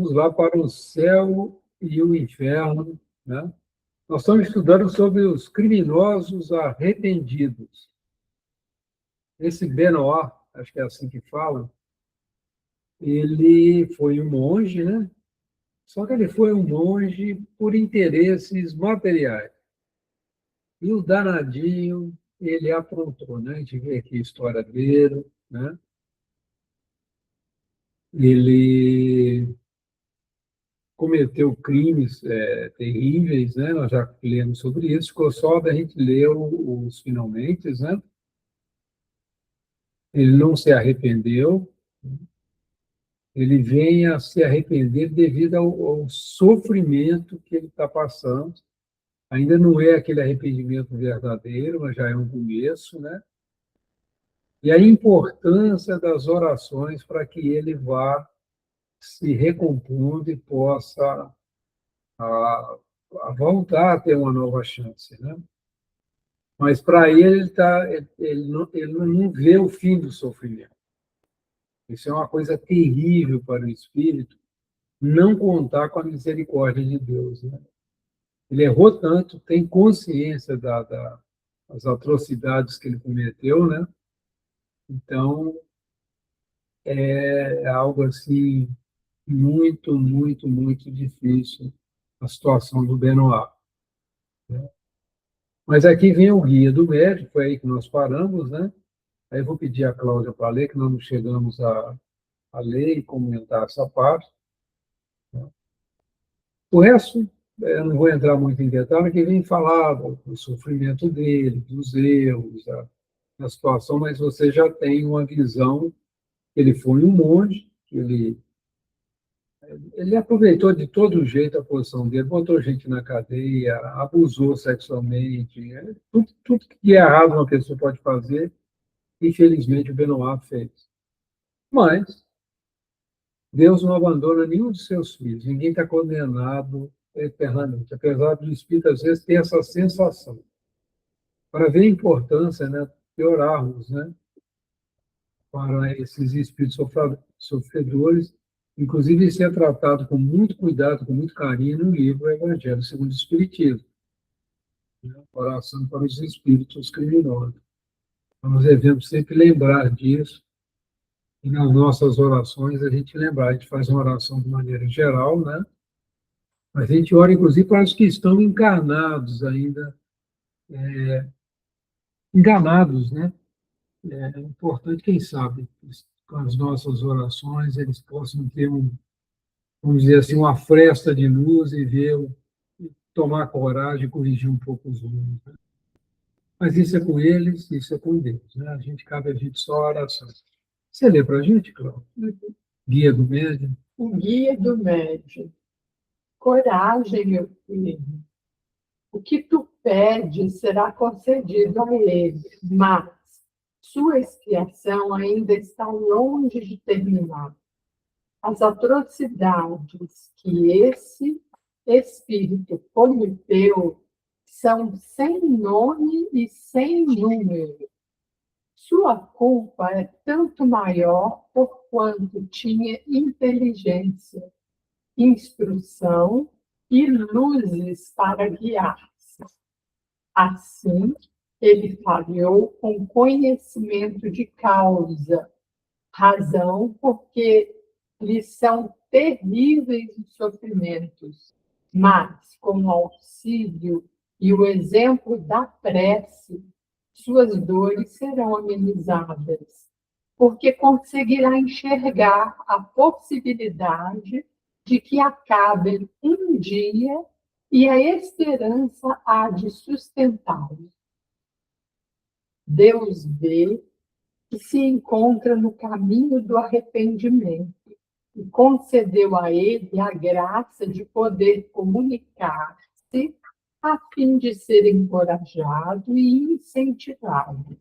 Vamos lá para o céu e o inferno, né? Nós estamos estudando sobre os criminosos arrependidos. Esse Benoit, acho que é assim que fala, ele foi um monge, né? Só que ele foi um monge por interesses materiais. E o danadinho, ele aprontou, né? A gente vê aqui a história dele, né? Ele cometeu crimes terríveis, né? Nós já lemos sobre isso, ficou só da gente ler os finalmente, né? Ele não se arrependeu, ele vem a se arrepender devido ao sofrimento que ele está passando. Ainda não é aquele arrependimento verdadeiro, mas já é um começo, né? E a importância das orações para que ele vá se recompondo e possa a voltar a ter uma nova chance, né? Mas para ele não vê o fim do sofrimento. Isso é uma coisa terrível para o espírito, não contar com a misericórdia de Deus, né? Ele errou tanto, tem consciência das atrocidades que ele cometeu, né? Então, é algo assim muito, muito, muito difícil a situação do Benoit, né? Mas aqui vem o guia do médico, foi aí que nós paramos, né? Aí eu vou pedir a Cláudia para ler, que nós não chegamos a ler e comentar essa parte. O resto, eu não vou entrar muito em detalhe, que vem falar do sofrimento dele, dos erros, da situação, mas você já tem uma visão. Ele foi um monge, ele aproveitou de todo jeito a posição dele, botou gente na cadeia, abusou sexualmente, tudo que é errado uma pessoa pode fazer, infelizmente o Benoit fez. Mas Deus não abandona nenhum de seus filhos, ninguém está condenado eternamente, apesar do espírito às vezes ter essa sensação. Para ver a importância, né, de orarmos, né, para esses espíritos sofredores, inclusive isso é tratado com muito cuidado, com muito carinho no livro Evangelho segundo o Espiritismo, né, oração para os espíritos criminosos. Então, nós devemos sempre lembrar disso, e nas nossas orações a gente lembrar, a gente faz uma oração de maneira geral, né? A gente ora, inclusive, para os que estão encarnados ainda, enganados, né? É importante, quem sabe, com as nossas orações, eles possam ter vamos dizer assim, uma fresta de luz e ver, tomar coragem e corrigir um pouco os rumos, né? Mas isso é com eles, isso é com Deus, né? Cabe a gente só a oração. Você lê para a gente, Cláudio? Guia do Médium? O guia do médium. Coragem, meu filho. O que tu pedes será concedido a ele, mas sua expiação ainda está longe de terminar. As atrocidades que esse espírito cometeu são sem nome e sem número. Sua culpa é tanto maior por quanto tinha inteligência, instrução e luzes para guiar-se. Assim, ele falhou com conhecimento de causa, razão porque lhe são terríveis os sofrimentos, mas com o auxílio e o exemplo da prece, suas dores serão amenizadas, porque conseguirá enxergar a possibilidade de que acabem um dia e a esperança há de sustentá-lo. Deus vê que se encontra no caminho do arrependimento e concedeu a ele a graça de poder comunicar-se a fim de ser encorajado e incentivado.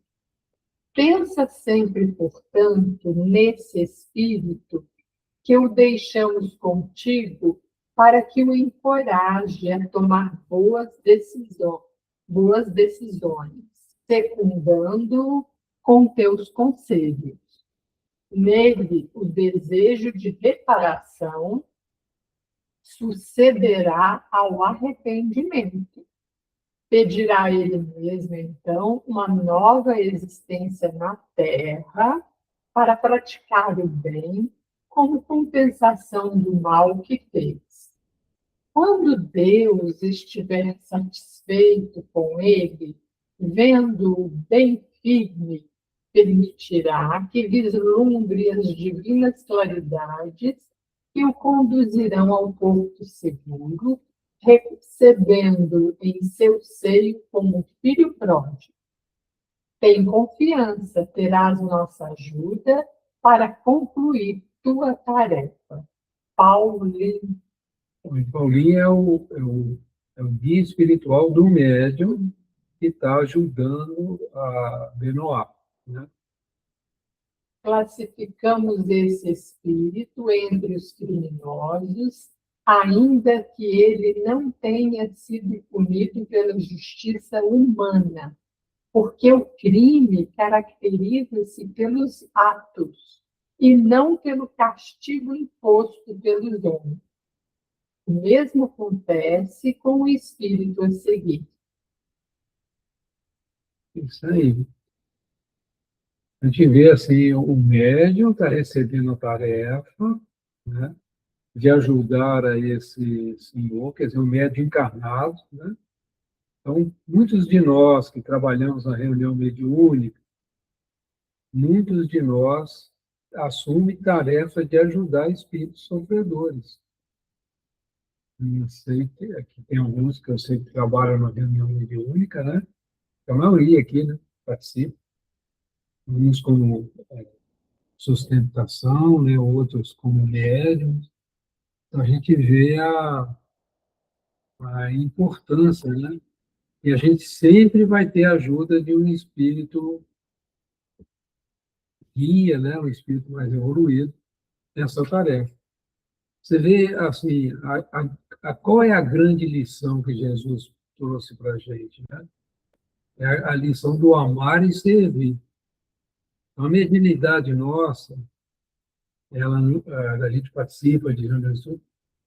Pensa sempre, portanto, nesse espírito que o deixamos contigo para que o encoraje a tomar boas decisões, secundando-o com teus conselhos. Nele, o desejo de reparação sucederá ao arrependimento. Pedirá a ele mesmo, então, uma nova existência na Terra para praticar o bem como compensação do mal que fez. Quando Deus estiver satisfeito com ele, vendo-o bem firme, permitirá que vislumbre as divinas claridades que o conduzirão ao porto seguro, recebendo em seu seio como filho pródigo. Tem confiança, terás nossa ajuda para concluir tua tarefa. Paulinho. O Paulinho é o guia espiritual do médium que está ajudando a Benoit, né? Classificamos esse espírito entre os criminosos, ainda que ele não tenha sido punido pela justiça humana, porque o crime caracteriza-se pelos atos e não pelo castigo imposto pelos homens. O mesmo acontece com o espírito a seguir. Isso aí. A gente vê assim, o médium está recebendo a tarefa, né, de ajudar a esse senhor, quer dizer, um médium encarnado, né? Então, muitos de nós que trabalhamos na reunião mediúnica, muitos de nós assumem tarefa de ajudar espíritos sofredores. Eu sei que aqui tem alguns que eu sei que trabalham na reunião mediúnica, né? A maioria aqui, né, participa. Uns como sustentação, né? Outros como médiums. Então, a gente vê a importância, né? E a gente sempre vai ter a ajuda de um espírito guia, né? Um espírito mais evoluído nessa tarefa. Você vê, assim, qual é a grande lição que Jesus trouxe para a gente, né? É a lição do amar e servir. A mediunidade nossa, ela, a gente participa de reuniões,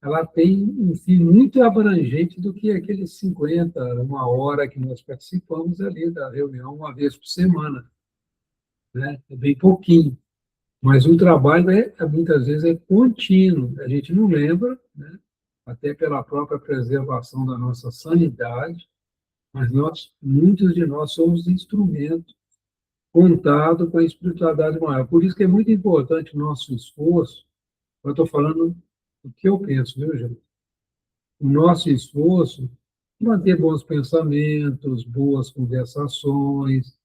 ela tem um fim muito abrangente do que aqueles 50, uma hora que nós participamos ali da reunião uma vez por semana, né? É bem pouquinho. Mas o trabalho muitas vezes é contínuo, a gente não lembra, né? Até pela própria preservação da nossa sanidade, mas muitos de nós somos instrumentos contado com a espiritualidade maior. Por isso que é muito importante o nosso esforço. Eu estou falando o que eu penso, viu, gente? O nosso esforço de manter bons pensamentos, boas conversações,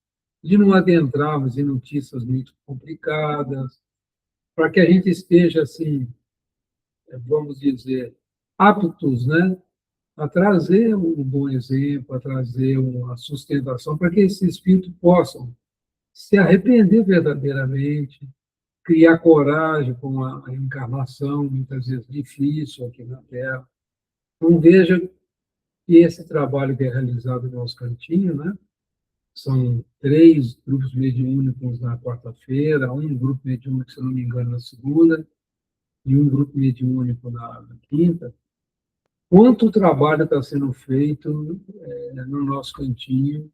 de não adentrarmos em notícias muito complicadas, para que a gente esteja, assim, vamos dizer, aptos, né, a trazer um bom exemplo, a trazer uma sustentação, para que esses espíritos possam se arrepender verdadeiramente, criar coragem com a encarnação, muitas vezes difícil aqui na Terra. Então, veja que esse trabalho que é realizado no nosso cantinho, né? São 3 grupos mediúnicos na quarta-feira, um grupo mediúnico, se não me engano, na segunda, e um grupo mediúnico na quinta. Quanto trabalho está sendo feito no nosso cantinho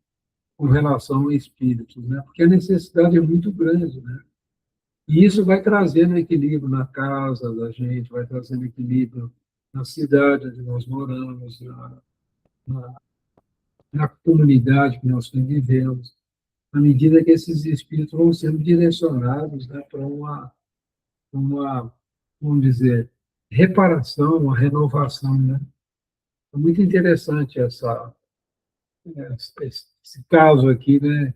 com relação a espíritos, né? Porque a necessidade é muito grande, né? E isso vai trazendo equilíbrio na casa da gente, vai trazendo equilíbrio na cidade onde nós moramos, na, na comunidade que nós vivemos, à medida que esses espíritos vão sendo direcionados, né, para uma, vamos dizer, reparação, uma renovação, né? É muito interessante esse caso aqui, né?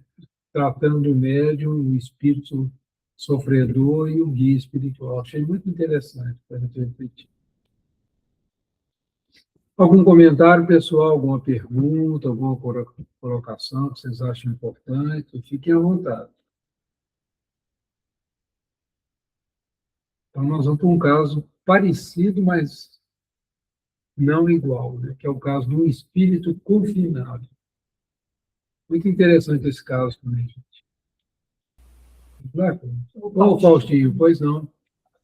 Tratando do médium, o espírito sofredor e o guia espiritual. Achei muito interessante para a gente refletir. Algum comentário, pessoal? Alguma pergunta, alguma colocação que vocês acham importante? Fiquem à vontade. Então, nós vamos para um caso parecido, mas não igual, né? Que é o caso de um espírito confinado. Muito interessante esse caso também, gente. Ô, Faustinho, pois não.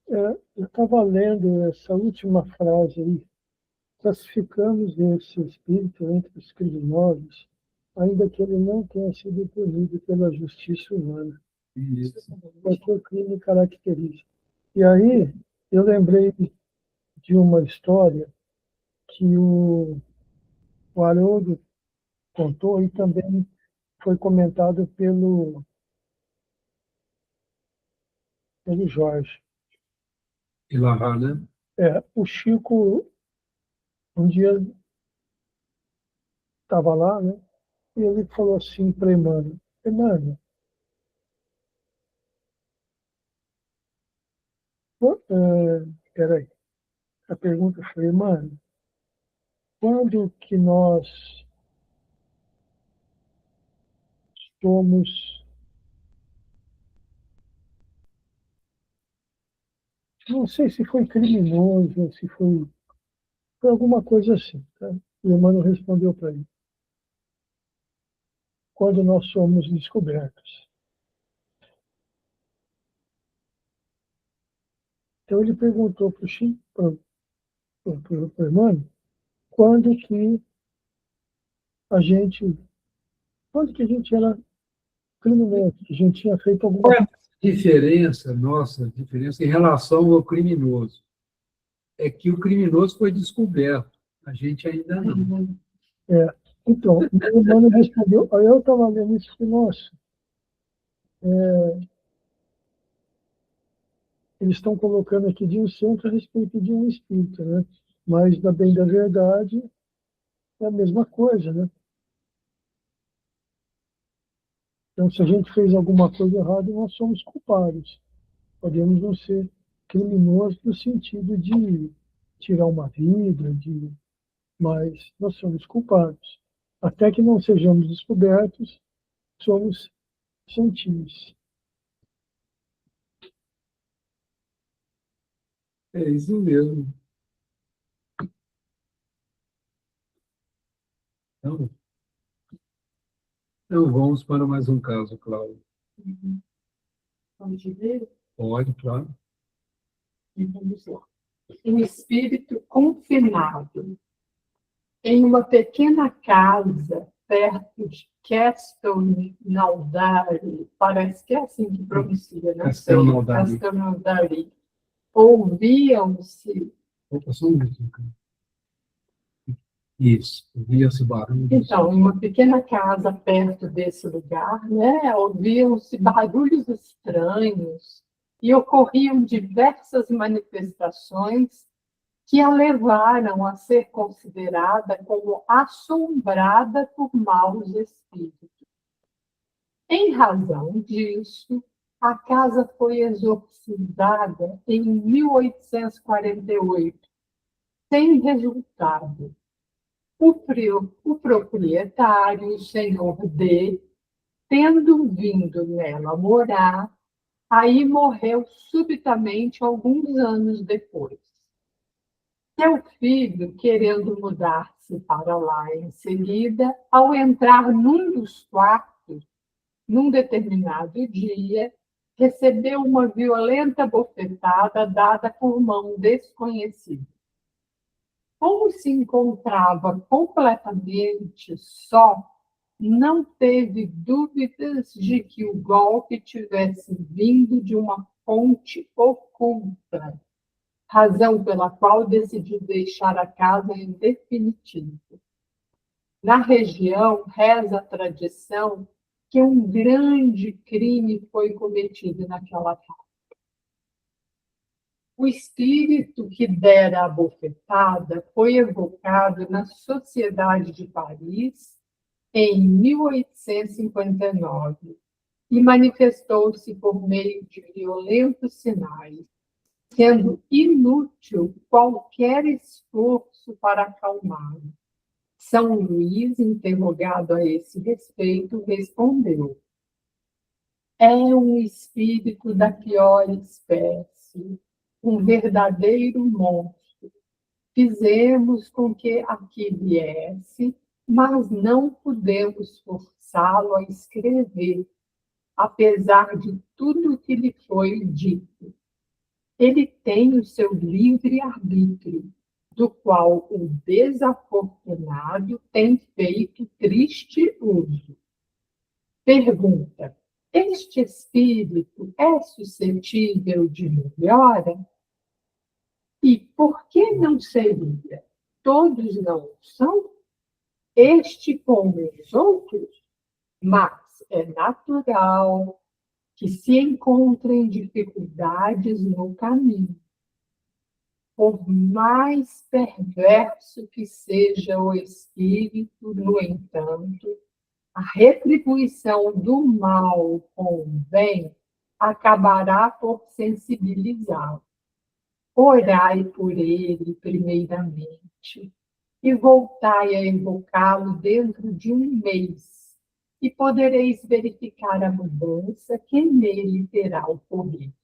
Eu estava lendo essa última frase aí. Classificamos esse espírito entre os criminosos, ainda que ele não tenha sido punido pela justiça humana, Isso. porque o crime caracteriza. E aí, eu lembrei de uma história que o Haroldo contou e também foi comentado pelo Jorge. E lá, né? O Chico, um dia, estava lá, né? E ele falou assim para Emmanuel, Emmanuel, peraí, a pergunta foi, Emmanuel, quando que nós somos, não sei se foi criminoso, ou se foi alguma coisa assim, tá? E o Emmanuel respondeu para ele, quando nós somos descobertos. Então ele perguntou para o Chico, para o Emmanuel, quando que a gente, quando que a gente era criminoso, que a gente tinha feito alguma Qual é a diferença, nossa diferença em relação ao criminoso? É que o criminoso foi descoberto, a gente ainda não. É, então, o humano respondeu, aí eu estava lendo isso e falei, nossa, eles estão colocando aqui de um santo a respeito de um espírito, né? Mas, na bem da verdade, é a mesma coisa, né? Então, se a gente fez alguma coisa errada, nós somos culpados. Podemos não ser criminosos no sentido de tirar uma vida, mas nós somos culpados. Até que não sejamos descobertos, somos santinhos. É isso mesmo. Então vamos para mais um caso, Cláudio. Vamos ver? Pode, claro. Vamos lá. Um espírito confinado em uma pequena casa perto de Castelnaudary, parece que é assim que pronuncia, não sei, Castelnaudary. Castelnaudary, ouviam-se. Opa, só um minutinho. Isso, ouvia-se barulhos. Então, em uma pequena casa perto desse lugar, né, ouviam-se barulhos estranhos e ocorriam diversas manifestações que a levaram a ser considerada como assombrada por maus espíritos. Em razão disso, a casa foi exorcizada em 1848, sem resultado. O proprietário, o senhor D, tendo vindo nela morar, aí morreu subitamente alguns anos depois. Seu filho, querendo mudar-se para lá em seguida, ao entrar num dos quartos, num determinado dia, recebeu uma violenta bofetada dada por mão desconhecida. Como se encontrava completamente só, não teve dúvidas de que o golpe tivesse vindo de uma fonte oculta, razão pela qual decidiu deixar a casa em definitivo. Na região, reza a tradição que um grande crime foi cometido naquela casa. O espírito que dera a bofetada foi evocado na Sociedade de Paris em 1859 e manifestou-se por meio de violentos sinais, sendo inútil qualquer esforço para acalmá-lo. São Luís, interrogado a esse respeito, respondeu: é um espírito da pior espécie, um verdadeiro monstro. Fizemos com que aqui viesse, mas não pudemos forçá-lo a escrever, apesar de tudo o que lhe foi dito. Ele tem o seu livre-arbítrio, do qual o desafortunado tem feito triste uso. Pergunta: este espírito é suscetível de melhora? E por que não seria? Todos não são? Este como os outros? Mas é natural que se encontrem dificuldades no caminho. Por mais perverso que seja o espírito, no entanto, a retribuição do mal com o bem acabará por sensibilizá-lo. Orai por ele, primeiramente, e voltai a invocá-lo dentro de um mês, e podereis verificar a mudança que nele terá ocorrido.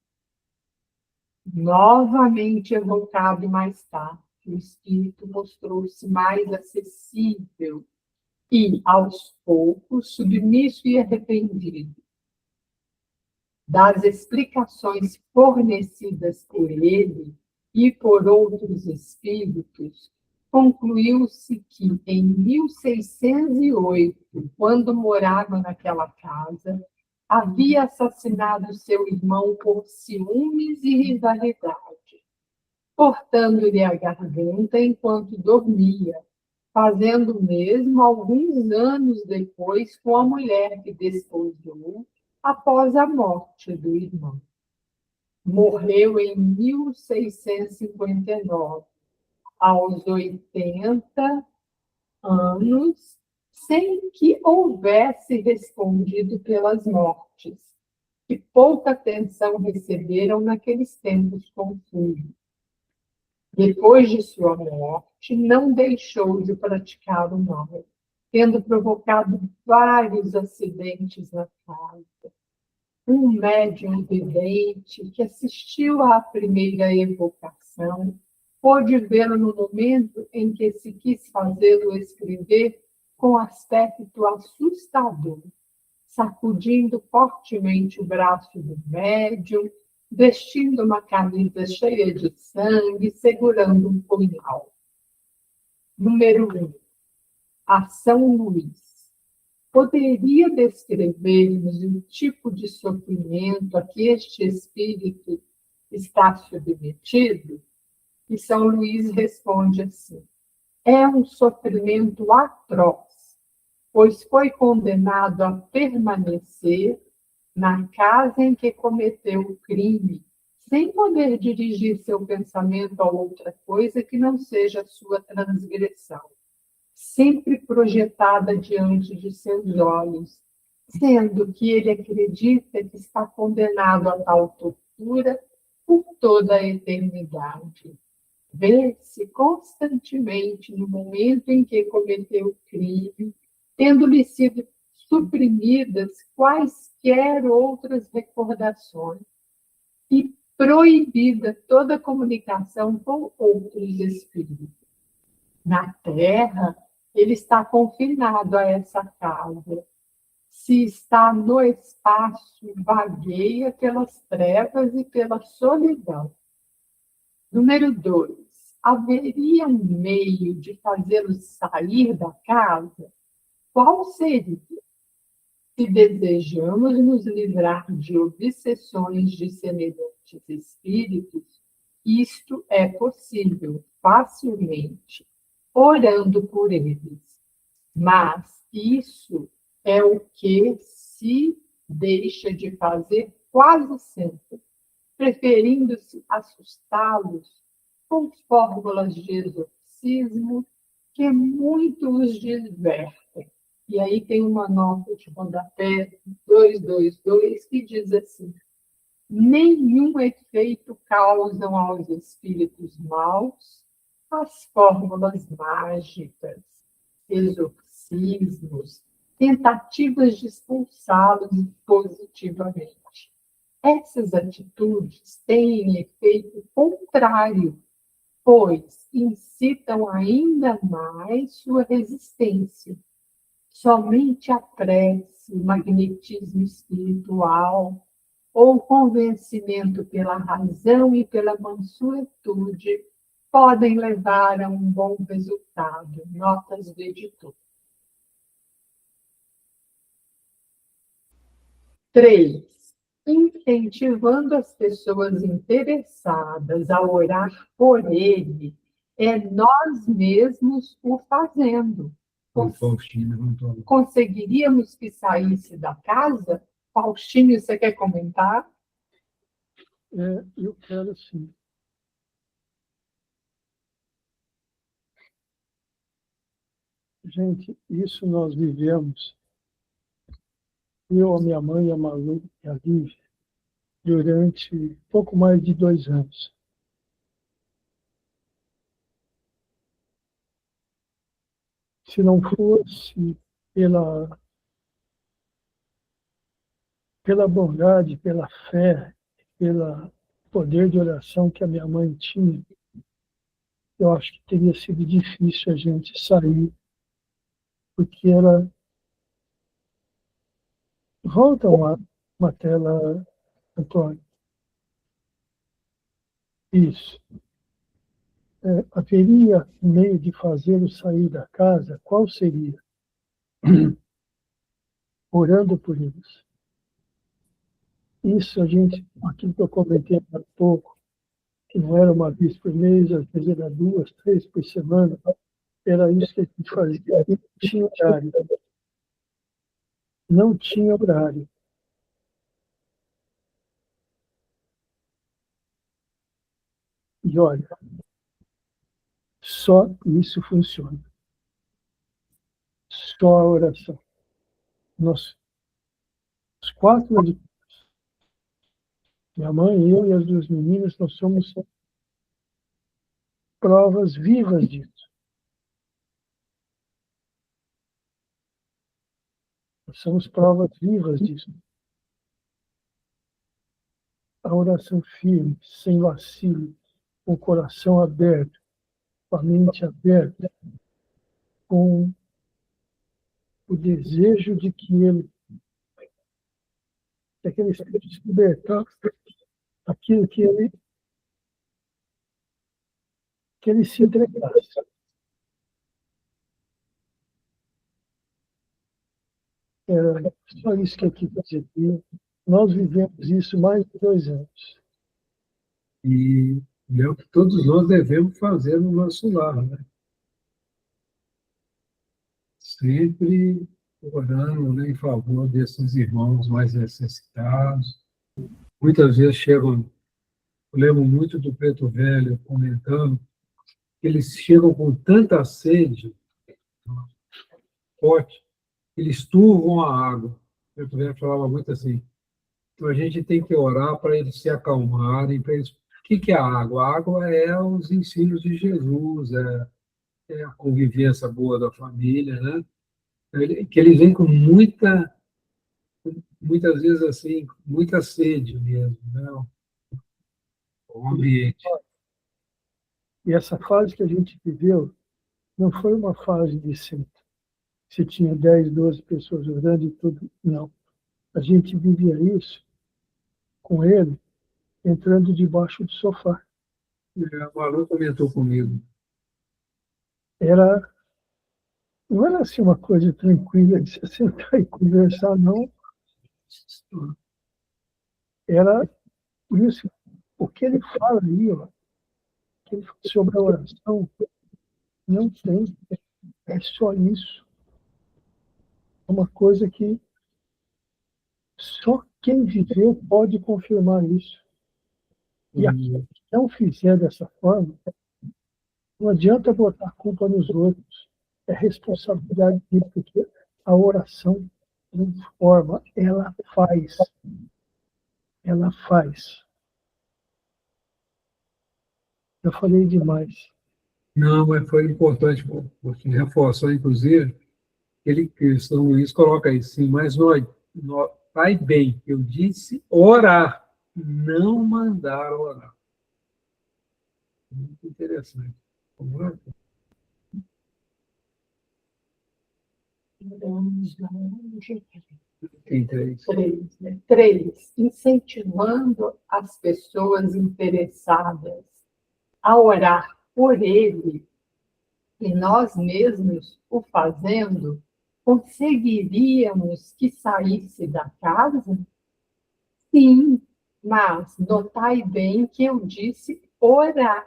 Novamente evocado mais tarde, o espírito mostrou-se mais acessível e, aos poucos, submisso e arrependido. Das explicações fornecidas por ele e por outros espíritos, concluiu-se que, em 1608, quando morava naquela casa, havia assassinado seu irmão por ciúmes e rivalidade, cortando-lhe a garganta enquanto dormia, fazendo o mesmo alguns anos depois com a mulher que desposou após a morte do irmão. Morreu em 1659, aos 80 anos, sem que houvesse respondido pelas mortes, que pouca atenção receberam naqueles tempos confusos. Depois de sua morte, não deixou de praticar o mal, tendo provocado vários acidentes na casa. Um médium vidente que assistiu à primeira evocação pôde vê-lo no momento em que se quis fazê-lo escrever com aspecto assustador, sacudindo fortemente o braço do médium, vestindo uma camisa cheia de sangue, segurando um punhal. Número 1. A São Luís. Poderia descrever-nos o tipo de sofrimento a que este espírito está submetido? E São Luís responde assim: é um sofrimento atroz, pois foi condenado a permanecer na casa em que cometeu o crime, sem poder dirigir seu pensamento a outra coisa que não seja sua transgressão, sempre projetada diante de seus olhos, sendo que ele acredita que está condenado a tal tortura por toda a eternidade. Vê-se constantemente no momento em que cometeu o crime, tendo-lhe sido suprimidas quaisquer outras recordações e proibida toda comunicação com outros espíritos. Na Terra, ele está confinado a essa casa. Se está no espaço, vagueia pelas trevas e pela solidão. Número 2. Haveria um meio de fazê-lo sair da casa? Qual seria? Se desejamos nos livrar de obsessões de semelhantes espíritos, isto é possível facilmente, orando por eles. Mas isso é o que se deixa de fazer quase sempre, preferindo-se assustá-los com fórmulas de exorcismo que muito os divertem. E aí tem uma nota de rodapé 222 que diz assim: nenhum efeito causam aos espíritos maus as fórmulas mágicas, exorcismos, tentativas de expulsá-los positivamente. Essas atitudes têm efeito contrário, pois incitam ainda mais sua resistência. Somente a prece, o magnetismo espiritual, ou convencimento pela razão e pela mansuetude podem levar a um bom resultado. Notas do editor. 3. Incentivando as pessoas interessadas a orar por ele, é nós mesmos o fazendo. Conseguiríamos que saísse da casa? Faustinho, você quer comentar? Eu quero sim. Gente, isso nós vivemos, eu, a minha mãe, a Malu e a Lívia, durante pouco mais de 2 anos. Se não fosse pela bondade, pela fé, pelo poder de oração que a minha mãe tinha, eu acho que teria sido difícil a gente sair, porque ela... Volta uma tela, Antônio. Isso. Haveria meio de fazê-lo sair da casa? Qual seria? Orando por eles. Isso aquilo que eu comentei há pouco, que não era uma vez por mês, às vezes era 2, 3 por semana, era isso que a gente fazia. E não tinha horário. Não tinha horário. E olha, só isso funciona. Só a oração. Nós, os 4 adultos, minha mãe, eu e as 2 meninas, nós somos provas vivas disso. Nós somos provas vivas disso. A oração firme, sem vacilo, com o coração aberto, com a mente aberta, com o desejo de que aquele Espírito se libertasse aquilo que ele se entregasse. Só isso que aqui quer dizer. Nós vivemos isso mais de 2 anos. E é o que todos nós devemos fazer no nosso lar, né? Sempre orando, né, em favor desses irmãos mais necessitados. Muitas vezes chegam, eu lembro muito do Preto Velho comentando, que eles chegam com tanta sede, forte, que eles turvam a água. O Preto Velho falava muito assim, então a gente tem que orar para eles se acalmarem, para eles... O que é a água? A água é os ensinos de Jesus, é a convivência boa da família, né? Que eles vêm com muitas vezes assim, muita sede mesmo, né? O ambiente. E essa fase que a gente viveu não foi uma fase de centro. Se tinha 10, 12 pessoas orando e tudo, não. A gente vivia isso com ele entrando debaixo do sofá. A Malu comentou comigo. Não era assim uma coisa tranquila de se sentar e conversar, não. Era isso. O que ele fala aí, ó, que ele fala sobre a oração, não tem. É só isso. É uma coisa que só quem viveu pode confirmar isso. E aquele que não fizer dessa forma, não adianta botar a culpa nos outros. É responsabilidade dele, porque a oração transforma, ela faz. Ela faz. Eu falei demais. Não, mas foi importante, porque reforçou, inclusive, que São Luís coloca aí, sim, mas vai bem, eu disse orar, não mandar orar. Muito interessante. Vamos lá? Tem três. Três, incentivando as pessoas interessadas a orar por ele, e nós mesmos o fazendo, conseguiríamos que saísse da casa? Sim, mas notai bem que eu disse orar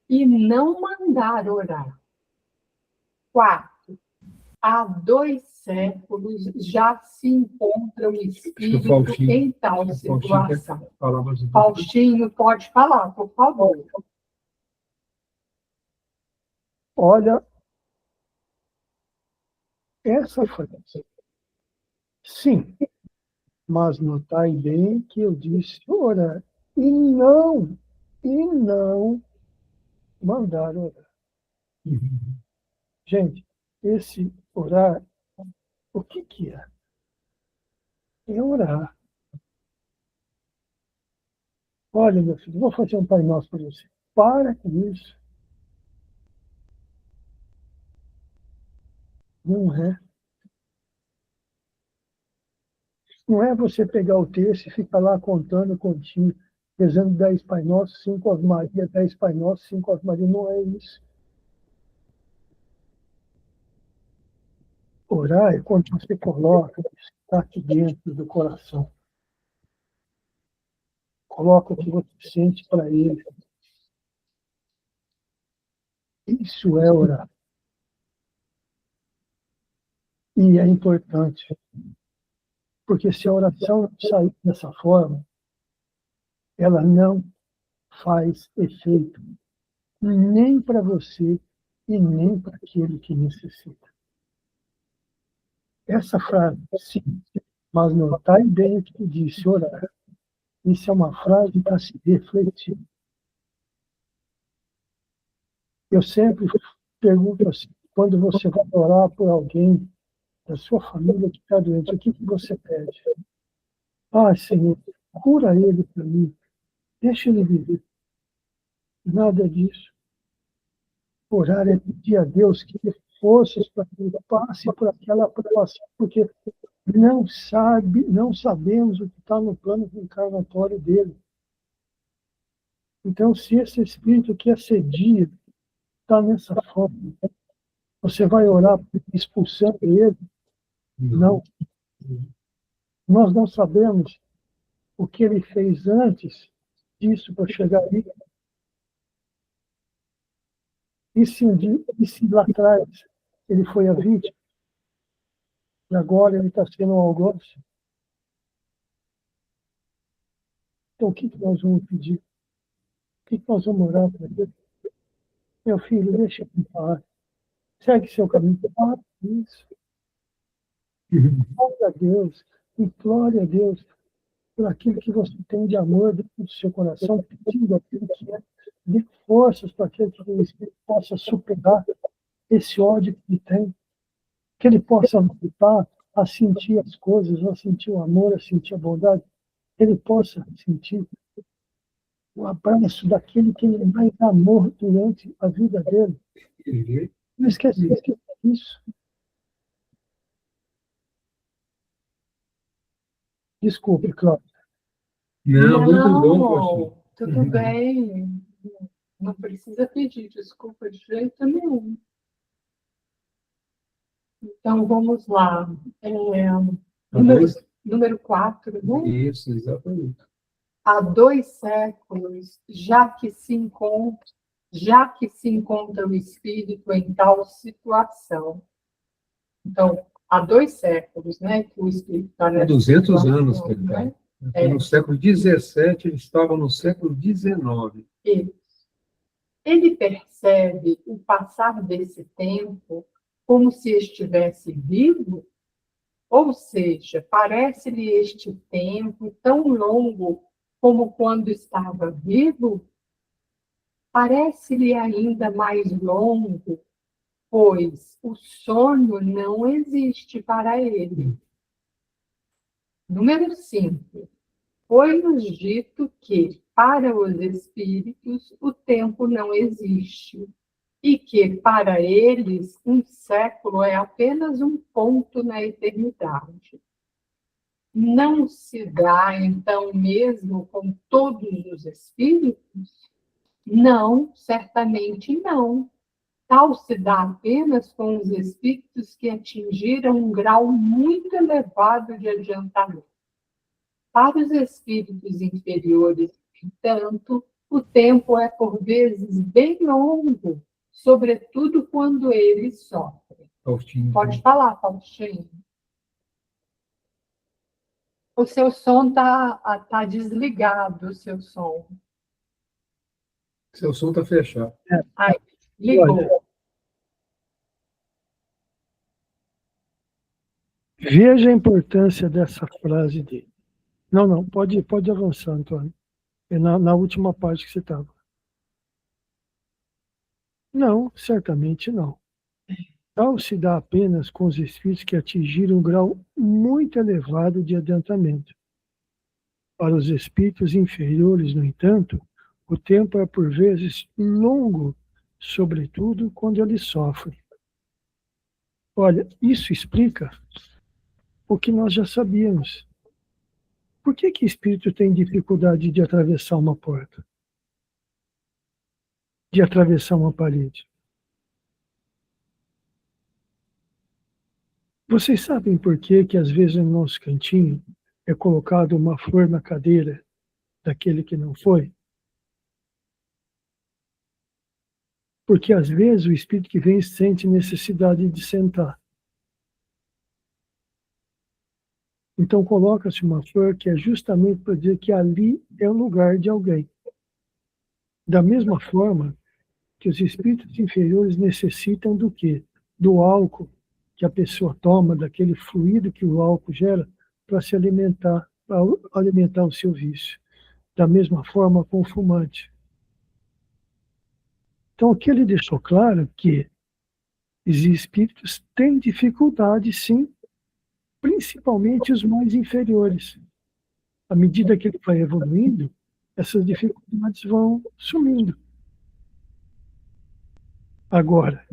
e não mandar orar. 4. Há 2 séculos já se encontra o espírito em tal situação. Faustinho, pode falar, por favor. Olha, essa frase. Sim, mas notai bem que eu disse orar e não mandar orar. Gente, esse orar, o que é? É orar. Olha, meu filho, vou fazer um Pai Nosso para você. Para com isso. Não é. Não é você pegar o texto e ficar lá contando continho, rezando 10 Pai Nossos, 5 Ave Maria, 10 Pai Nossos, 5 Ave Maria. Não é isso. Orar é quando você coloca o que está aqui dentro do coração. Coloca o que você sente para ele. Isso é orar. E é importante, porque se a oração não sair dessa forma, ela não faz efeito nem para você e nem para aquele que necessita. Essa frase, sim, mas notai bem o que disse, orar. Isso é uma frase para se refletir. Eu sempre pergunto assim, quando você vai orar por alguém da sua família que está doente, o que você pede? Ah, Senhor, cura ele para mim, deixa ele viver. Nada disso. Orar é pedir a Deus que dê forças para que ele passe por aquela provação, porque não sabemos o que está no plano encarnatório dele. Então, se esse espírito que assedia está nessa forma, você vai orar expulsando ele? Não. Nós não sabemos o que ele fez antes disso para chegar aí. E se lá atrás ele foi a vítima, e agora ele está sendo o algoz? Então, o que nós vamos pedir? O que nós vamos orar para ele? Meu filho, deixa eu falar. Segue seu caminho. Para isso. Implore a Deus. Implore a Deus por aquilo que você tem de amor dentro do seu coração, pedindo aquilo que é. Dê forças para que o Espírito possa superar esse ódio que ele tem. Que ele possa voltar a sentir as coisas, a sentir o amor, a sentir a bondade. Que ele possa sentir o abraço daquele que ele mais amou durante a vida dele. Não esquece isso. Desculpe, Cláudia. Não, muito bom, tudo bem. Não precisa pedir desculpa de jeito nenhum. Então, vamos lá. Número 4, né? Isso, exatamente. Há 2 séculos, já que se encontra o espírito em tal situação. Então, há 2 séculos, né, que o espírito está nessa 200 situação, anos, né? No século XVII, ele estava no século XIX. Ele percebe o passar desse tempo como se estivesse vivo? Ou seja, parece-lhe este tempo tão longo como quando estava vivo? Parece-lhe ainda mais longo, pois o sono não existe para ele. Número 5. Foi-nos dito que, para os espíritos, o tempo não existe. e que, para eles, um século é apenas um ponto na eternidade. Não se dá, então, mesmo com todos os espíritos? Não, certamente não. Tal se dá apenas com os espíritos que atingiram um grau muito elevado de adiantamento. Para os espíritos inferiores, entanto, o tempo é por vezes bem longo, sobretudo quando eles sofrem. Pode falar, Faustinho. O seu som tá desligado, o seu som. Seu som está fechado. Aí, ligou. Olha, veja a importância dessa frase dele. Não, pode avançar, Antônio. É na última parte que você estava. Não, certamente não. Tal se dá apenas com os espíritos que atingiram um grau muito elevado de adiantamento. Para os espíritos inferiores, no entanto, o tempo é por vezes longo, sobretudo quando eles sofrem. Olha, isso explica o que nós já sabíamos. Por que espírito tem dificuldade de atravessar uma porta? De atravessar uma parede? Vocês sabem por que às vezes no nosso cantinho é colocado uma flor na cadeira daquele que não foi? Porque às vezes o espírito que vem sente necessidade de sentar. Então coloca-se uma flor que é justamente para dizer que ali é o lugar de alguém. Da mesma forma que os espíritos inferiores necessitam do quê? Do álcool que a pessoa toma, daquele fluido que o álcool gera para se alimentar, para alimentar o seu vício. Da mesma forma com o fumante. Então, o que ele deixou claro que os espíritos têm dificuldade, sim, principalmente os mais inferiores. À medida que ele vai evoluindo, essas dificuldades vão sumindo. Agora,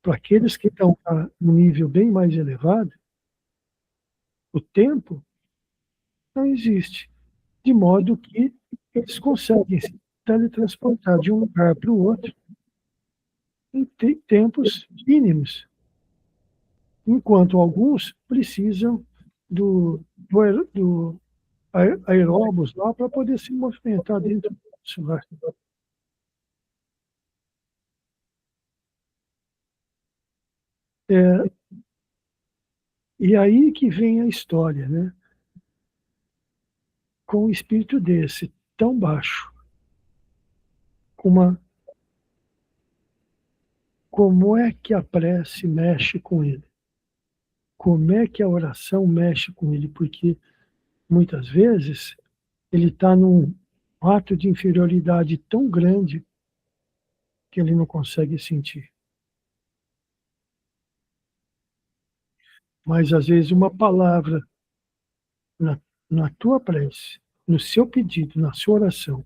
para aqueles que estão no nível bem mais elevado, o tempo não existe, de modo que eles conseguem se teletransportar de um lugar para o outro em tempos mínimos, enquanto alguns precisam do aeróbus lá para poder se movimentar dentro do celular. E aí que vem a história, né? Com um espírito desse, tão baixo, como é que a prece mexe com ele? Como é que a oração mexe com ele? Porque muitas vezes ele está num ato de inferioridade tão grande que ele não consegue sentir. Mas às vezes uma palavra na tua prece, no seu pedido, na sua oração,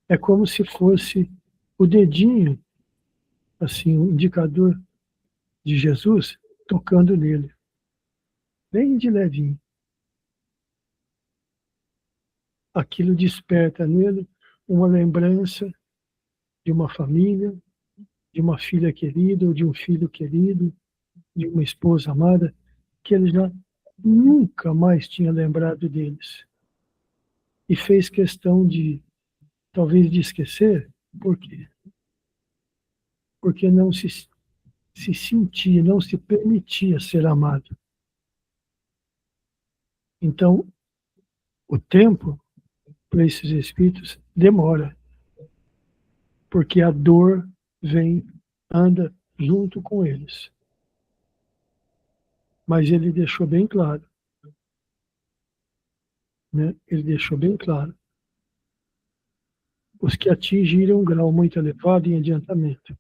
é como se fosse o dedinho, assim, o indicador de Jesus tocando nele, bem de levinho. Aquilo desperta nele uma lembrança de uma família, de uma filha querida, ou de um filho querido, de uma esposa amada, que ele já nunca mais tinha lembrado deles. E fez questão talvez, de esquecer. Por quê? Porque não se sentia, não se permitia ser amado. Então, o tempo para esses espíritos demora, porque a dor anda junto com eles. Mas ele deixou bem claro, né? Ele deixou bem claro. Os que atingiram um grau muito elevado em adiantamento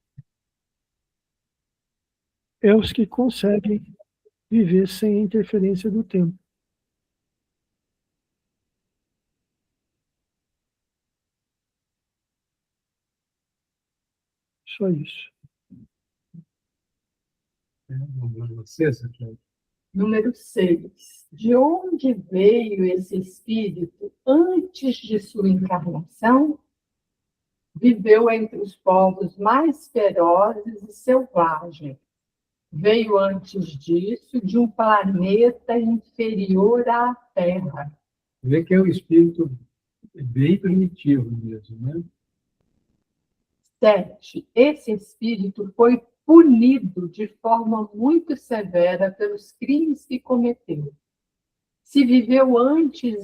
é os que conseguem viver sem a interferência do tempo. Só isso. Número 6, aqui. Número 6. De onde veio esse espírito antes de sua encarnação? Viveu entre os povos mais ferozes e selvagens. Veio antes disso de um planeta inferior à Terra. Vê que é um espírito bem primitivo mesmo, né? 7. Esse espírito foi punido de forma muito severa pelos crimes que cometeu. Se viveu antes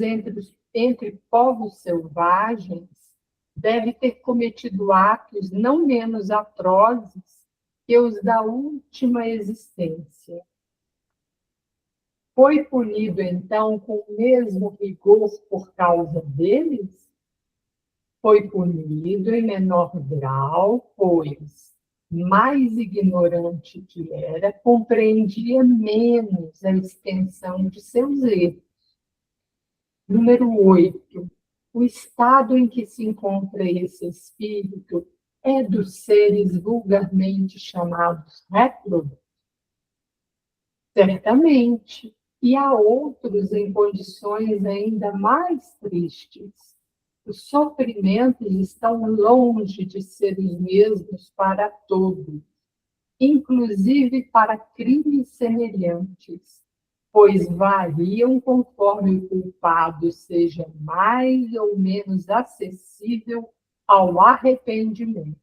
entre povos selvagens, deve ter cometido atos não menos atrozes que os da última existência. Foi punido, então, com o mesmo rigor por causa deles? Foi punido em menor grau, pois, mais ignorante que era, compreendia menos a extensão de seus erros. Número 8. O estado em que se encontra esse espírito é dos seres vulgarmente chamados réprobos? Certamente. E há outros em condições ainda mais tristes. Os sofrimentos estão longe de ser os mesmos para todos, inclusive para crimes semelhantes, pois variam conforme o culpado seja mais ou menos acessível ao arrependimento.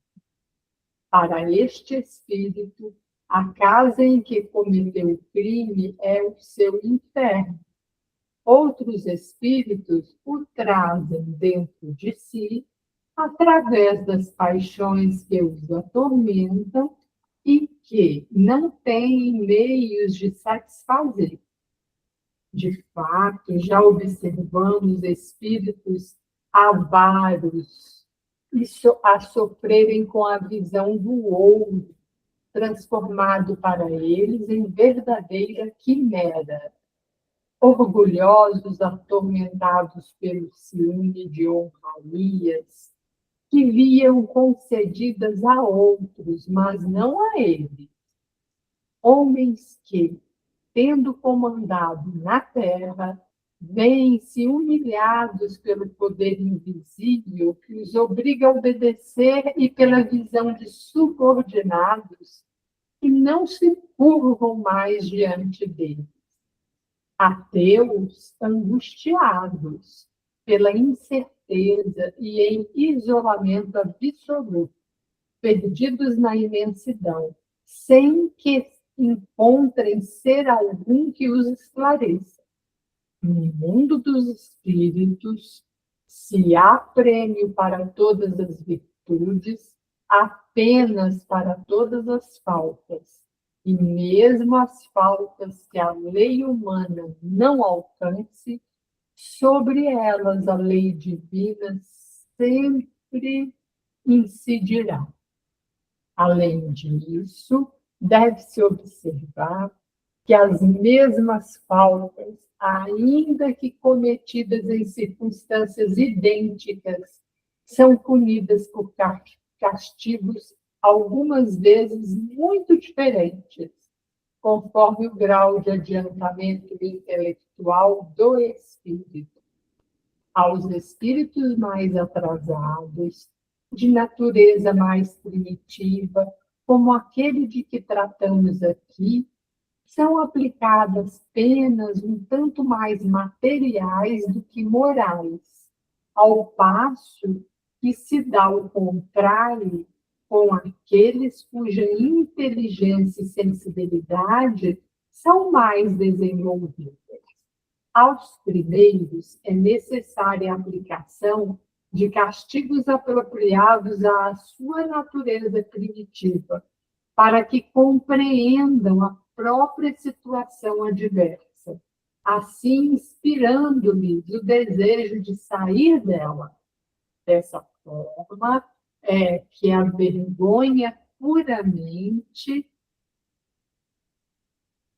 Para este espírito, a casa em que cometeu o crime é o seu inferno. Outros espíritos o trazem dentro de si, através das paixões que os atormentam e que não têm meios de satisfazer. De fato, já observamos espíritos avaros a sofrerem com a visão do ouro, transformado para eles em verdadeira quimera. Orgulhosos, atormentados pelo ciúme de honrarias, que viam concedidas a outros, mas não a eles. Homens que, tendo comandado na terra, veem-se humilhados pelo poder invisível que os obriga a obedecer e pela visão de subordinados que não se curvam mais diante deles. Ateus angustiados pela incerteza e em isolamento absoluto, perdidos na imensidão, sem que encontrem ser algum que os esclareça. No mundo dos espíritos, se há prêmio para todas as virtudes, apenas para todas as faltas. E mesmo as faltas que a lei humana não alcance, sobre elas a lei divina sempre incidirá. Além disso, deve-se observar que as mesmas faltas, ainda que cometidas em circunstâncias idênticas, são punidas por castigos algumas vezes muito diferentes, conforme o grau de adiantamento intelectual do espírito. Aos espíritos mais atrasados, de natureza mais primitiva, como aquele de que tratamos aqui, são aplicadas penas um tanto mais materiais do que morais, ao passo que se dá o contrário com aqueles cuja inteligência e sensibilidade são mais desenvolvidas. Aos primeiros é necessária a aplicação de castigos apropriados à sua natureza primitiva, para que compreendam a própria situação adversa, assim inspirando-lhes o desejo de sair dela. Dessa forma, que a vergonha puramente,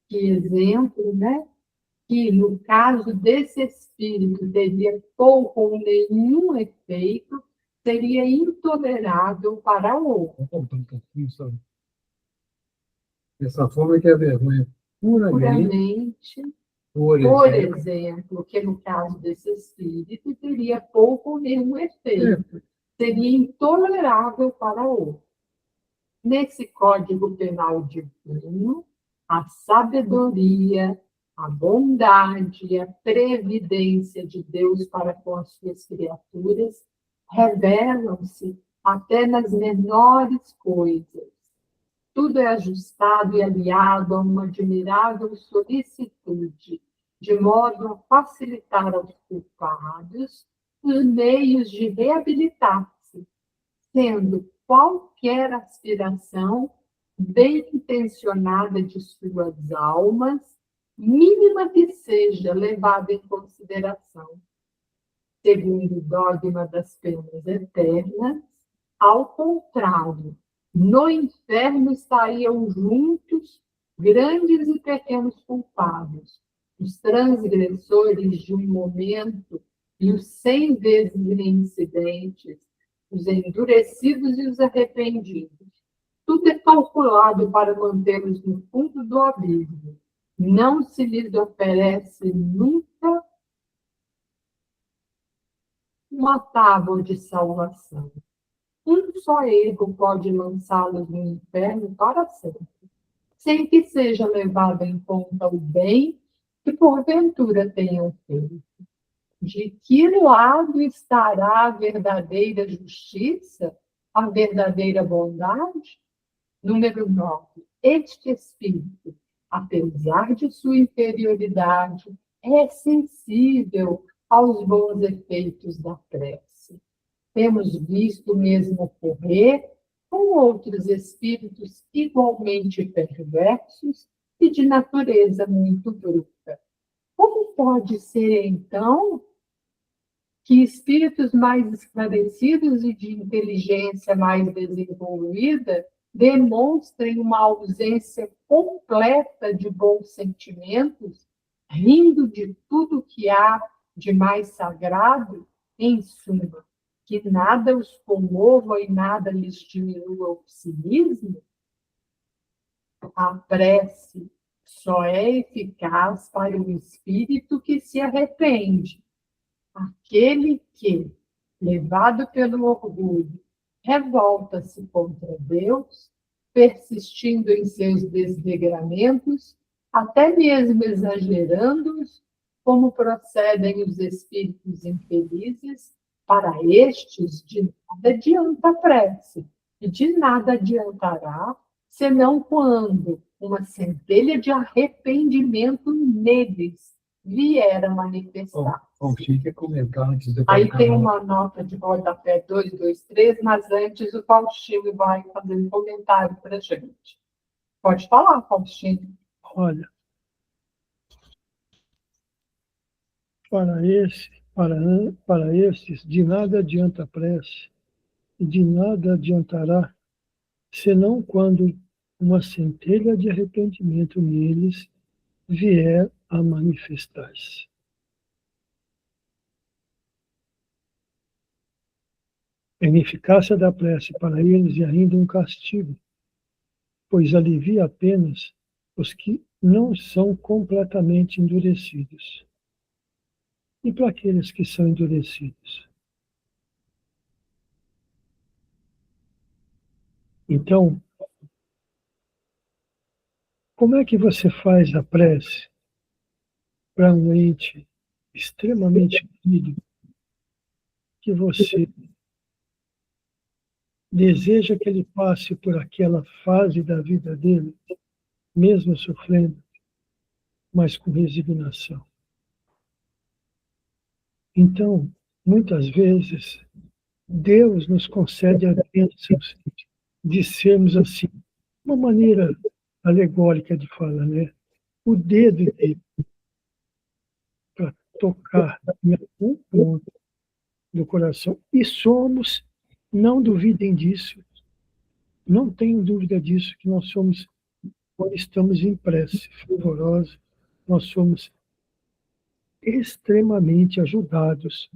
que exemplo, né? Que no caso desse espírito teria pouco ou nenhum efeito, seria intolerável para o outro. Vamos voltar um pouquinho, só. Dessa forma que a vergonha puramente, Por exemplo, que no caso desse espírito teria pouco ou nenhum efeito, seria intolerável para o outro. Nesse Código Penal divino, a sabedoria, a bondade e a previdência de Deus para com as suas criaturas revelam-se até nas menores coisas. Tudo é ajustado e aliado a uma admirável solicitude, de modo a facilitar aos culpados os meios de reabilitar-se, sendo qualquer aspiração bem intencionada de suas almas, mínima que seja, levada em consideração. Segundo o dogma das penas eternas, ao contrário, no inferno estariam juntos grandes e pequenos culpados, os transgressores de um momento e os 100 vezes reincidentes, os endurecidos e os arrependidos. Tudo é calculado para mantê-los no fundo do abismo. Não se lhes oferece nunca uma tábua de salvação. Um só erro pode lançá-los no inferno para sempre, sem que seja levado em conta o bem que porventura tenham feito. De que lado estará a verdadeira justiça, a verdadeira bondade? Número 9. Este espírito, apesar de sua inferioridade, é sensível aos bons efeitos da prece. Temos visto o mesmo ocorrer com outros espíritos igualmente perversos e de natureza muito bruta. Como pode ser, então, que espíritos mais esclarecidos e de inteligência mais desenvolvida demonstrem uma ausência completa de bons sentimentos, rindo de tudo que há de mais sagrado? Em suma, que nada os comova e nada lhes diminua o cinismo? A prece só é eficaz para o espírito que se arrepende. Aquele que, levado pelo orgulho, revolta-se contra Deus, persistindo em seus desregramentos, até mesmo exagerando-os, como procedem os espíritos infelizes, para estes de nada adianta a prece, e de nada adiantará, senão quando uma centelha de arrependimento neles vier a manifestar. Faustinho quer comentar antes de Aí tem uma nota de rodapé 223, mas antes o Faustinho vai fazer um comentário para a gente. Pode falar, Faustinho. Olha, para esses, de nada adianta a prece, e de nada adiantará, senão quando uma centelha de arrependimento neles vier a manifestar-se. A ineficácia da prece para eles é ainda um castigo, pois alivia apenas os que não são completamente endurecidos. E para aqueles que são endurecidos? Então, como é que você faz a prece para um ente extremamente querido que você deseja que ele passe por aquela fase da vida dele, mesmo sofrendo, mas com resignação? Então, muitas vezes, Deus nos concede a bênção de sermos assim, uma maneira alegórica de falar, né? O dedo dele para tocar em algum ponto do coração. E somos, não duvidem disso, não tenham dúvida disso, que nós somos, quando estamos em prece fervorosa, nós somos extremamente ajudados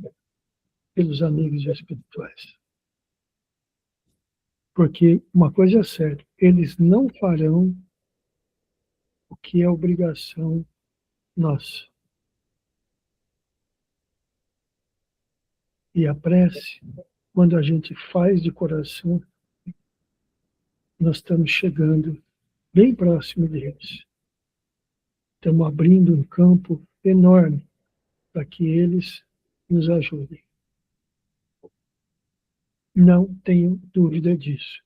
pelos amigos espirituais. Porque uma coisa é certa, eles não farão o que é obrigação nossa. E a prece, quando a gente faz de coração, nós estamos chegando bem próximo deles. Estamos abrindo um campo enorme para que eles nos ajudem. Não tenho dúvida disso.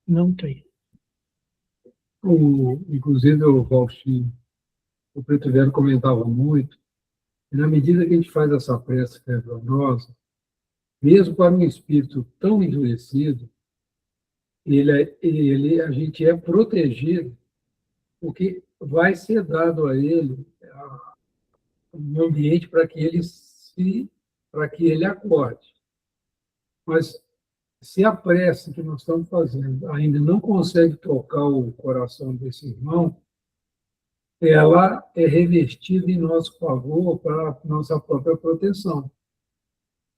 Não tenho. Inclusive, o Faustinho, o Preto Velho comentava muito, e na medida que a gente faz essa prece fervorosa, mesmo para um espírito tão endurecido, a gente é protegido, porque vai ser dado a ele um ambiente para que ele acorde. Mas se a prece que nós estamos fazendo ainda não consegue tocar o coração desse irmão, ela é revestida em nosso favor para a nossa própria proteção.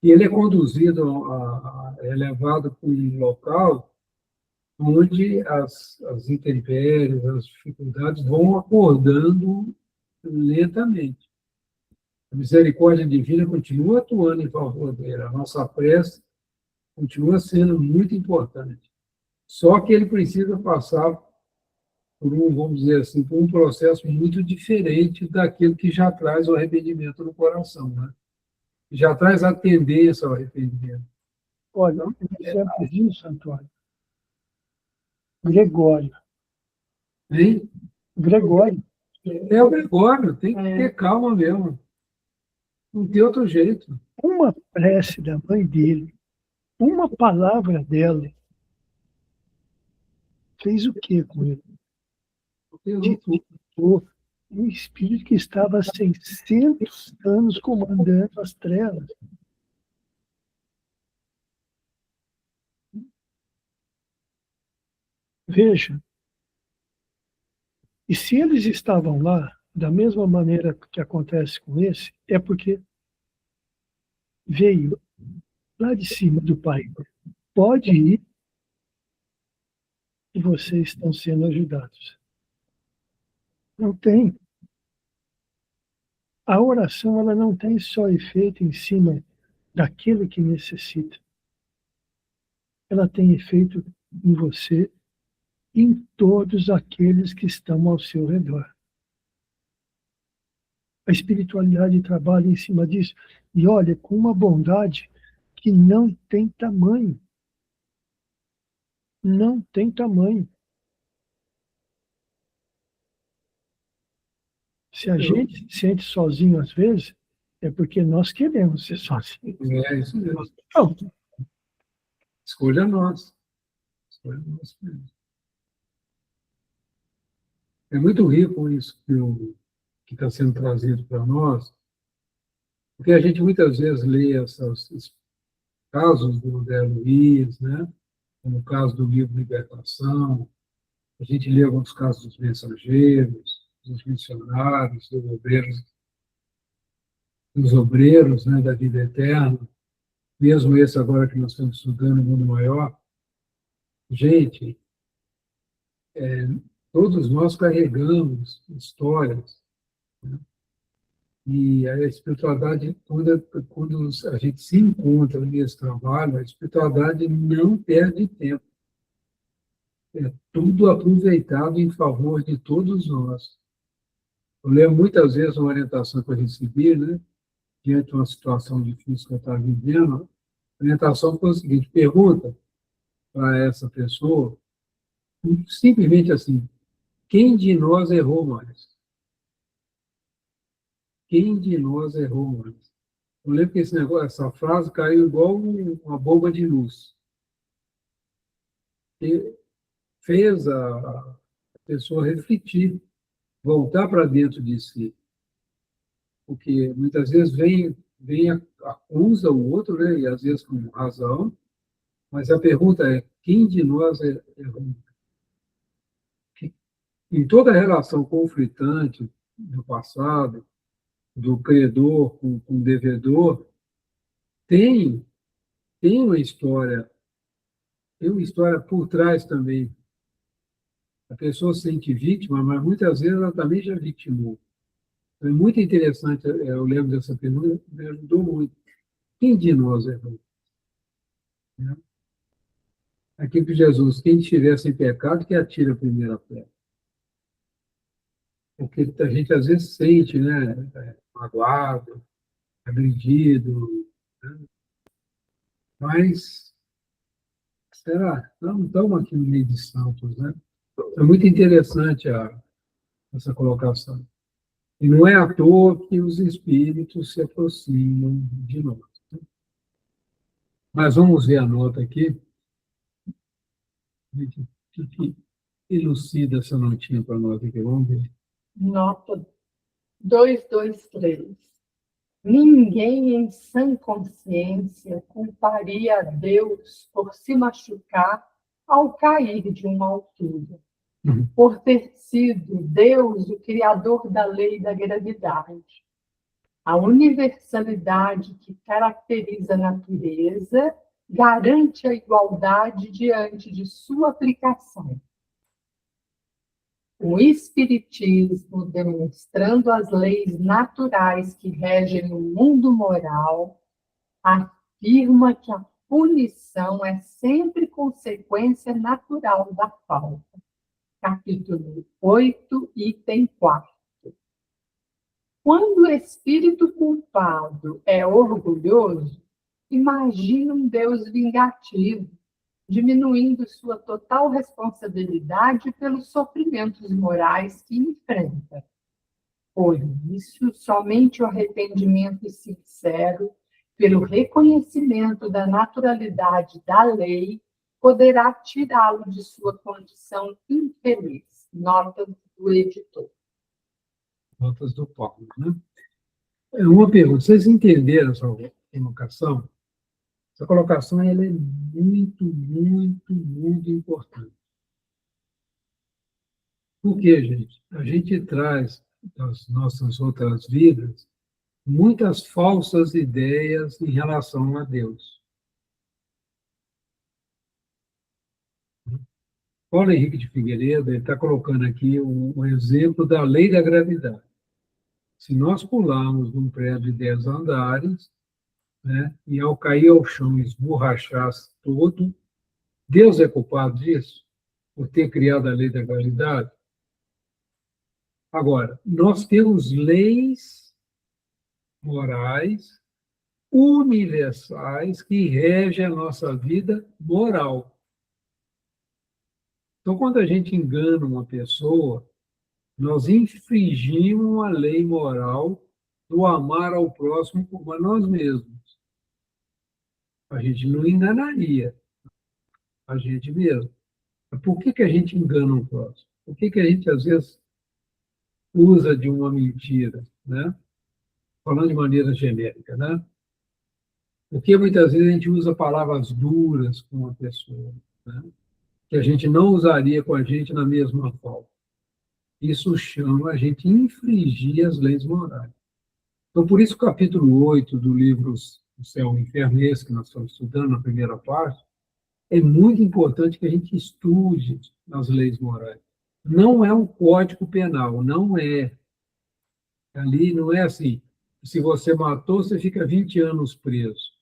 E ele é conduzido, é levado para um local onde as intempéries, as dificuldades vão acordando lentamente. A misericórdia divina continua atuando em favor dele. A nossa prece continua sendo muito importante. Só que ele precisa passar vamos dizer assim, por um processo muito diferente daquilo que já traz o arrependimento no coração, né? Já traz a tendência ao arrependimento. Olha, um exemplo disso, Antônio, Gregório. Hein? Gregório. É o Gregório, tem que ter calma mesmo. Não tem outro jeito. Uma prece da mãe dele, uma palavra dela, fez o quê com ele? Despertou um espírito que estava há 600 anos comandando as trevas. Veja, e se eles estavam lá, da mesma maneira que acontece com esse, é porque veio lá de cima do Pai. Pode ir e vocês estão sendo ajudados. Não tem. A oração ela não tem só efeito em cima daquele que necessita. Ela tem efeito em você e em todos aqueles que estão ao seu redor. A espiritualidade trabalha em cima disso. E olha, com uma bondade que não tem tamanho. Não tem tamanho. Se a gente se sente sozinho às vezes, é porque nós queremos ser sozinhos. É isso mesmo. Não, Escolha nossa. Escolha nossa mesmo. É muito rico isso que está sendo trazido para nós, porque a gente muitas vezes lê esses casos do André Luiz, né? Como o caso do livro Libertação, a gente lê alguns casos dos mensageiros, dos missionários, dos obreiros, né, da vida eterna, mesmo esse agora que nós estamos estudando, o Mundo Maior. Gente, todos nós carregamos histórias, né? E a espiritualidade, quando a gente se encontra nesse trabalho, a espiritualidade não perde tempo. É tudo aproveitado em favor de todos nós. Eu lembro muitas vezes uma orientação que eu recebi, né, diante de uma situação difícil que eu estava vivendo. A orientação foi o seguinte: pergunta para essa pessoa, simplesmente assim, quem de nós errou mais? Quem de nós errou mais? Eu lembro que essa frase caiu igual uma bomba de luz. E fez a pessoa refletir, voltar para dentro de si. Porque muitas vezes acusa o outro, né, e às vezes com razão, mas a pergunta é: quem de nós errou? Em toda relação conflitante do passado, do credor com o devedor, tem uma história tem uma história por trás também. A pessoa se sente vítima, mas muitas vezes ela também já vitimou. É muito interessante, eu lembro dessa pergunta, me ajudou muito. Quem de nós errou? Né? Aqui para Jesus, quem estiver sem pecado, que atira a primeira pedra. Porque a gente às vezes sente, né, magoado, agredido, né? Mas, será? Não estamos aqui no meio de santos, né? É muito interessante essa colocação. E não é à toa que os espíritos se aproximam de nós. Mas vamos ver a nota aqui, que elucida essa notinha para nós aqui. Vamos ver. Nota 223. Ninguém em sã consciência culparia a Deus por se machucar ao cair de uma altura, por ter sido Deus o criador da lei da gravidade. A universalidade que caracteriza a natureza garante a igualdade diante de sua aplicação. O Espiritismo, demonstrando as leis naturais que regem o mundo moral, afirma que a punição é sempre consequência natural da falta. Capítulo 8, item 4. Quando o espírito culpado é orgulhoso, imagina um Deus vingativo, diminuindo sua total responsabilidade pelos sofrimentos morais que enfrenta. Por isso, somente o arrependimento sincero, pelo reconhecimento da naturalidade da lei, poderá tirá-lo de sua condição infeliz. Nota do editor. Notas do Paulo, né? Uma pergunta, vocês entenderam essa colocação? Essa colocação ela é muito, muito, muito importante. Por quê, gente? A gente traz das nossas outras vidas muitas falsas ideias em relação a Deus. Paulo Henrique de Figueiredo está colocando aqui um exemplo da lei da gravidade. Se nós pularmos de um prédio de 10 andares, né, e ao cair ao chão esborrachasse todo, Deus é culpado disso? Por ter criado a lei da gravidade? Agora, nós temos leis morais universais que regem a nossa vida moral. Então, quando a gente engana uma pessoa, nós infringimos a lei moral do amar ao próximo como a nós mesmos. A gente não enganaria a gente mesmo. Por que a gente engana o próximo? Por que a gente, às vezes, usa de uma mentira, né? Falando de maneira genérica, né? Porque muitas vezes a gente usa palavras duras com uma pessoa, né? Que a gente não usaria com a gente na mesma forma. Isso chama a gente infringir as leis morais. Então, por isso, o capítulo 8 do livro O Céu e o Inferno, esse que nós estamos estudando na primeira parte, é muito importante que a gente estude as leis morais. Não é um código penal, não é. Ali não é assim, se você matou, você fica 20 anos preso.